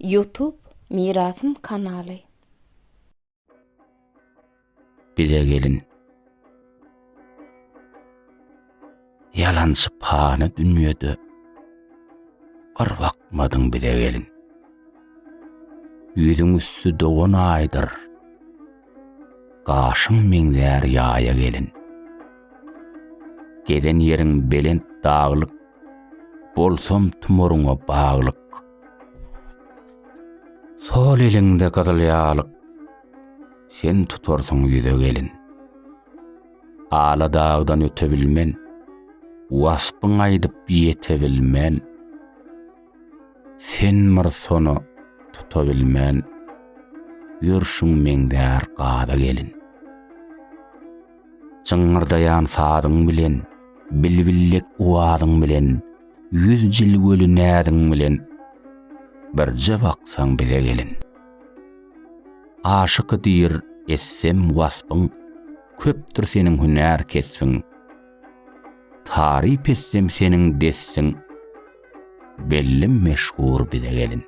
YouTube Mirasym kanaly. Bile gelin. Yalançy pany dünýede arwakmadyň bile gelin. Yüzüň üstü dogan aýdyr. Gaşyň meňdär ýaýa gelin. Geden ýeriň belent daglyk, bolsam tumoruňa baglyk. Sol eliňde gydylýalyk, sen tutarsyň ýüze gelin. Ala dagdan öte bilmen, waspyň aýdyp ýete bilmen, sen myrsony tuta bilmen, ýörşüň meňdär gada gelin. Çıngırdayan sadyň bilen, bilbillek uwadyň bilen, 100 jyl gölünädiň bilen, birje baksaň bile gelin. Aşyk dir essem waspyň, köpdir seniň hünär kesbiň. Tarif etsem seniň dessiň, bellim meşhur bile gelin.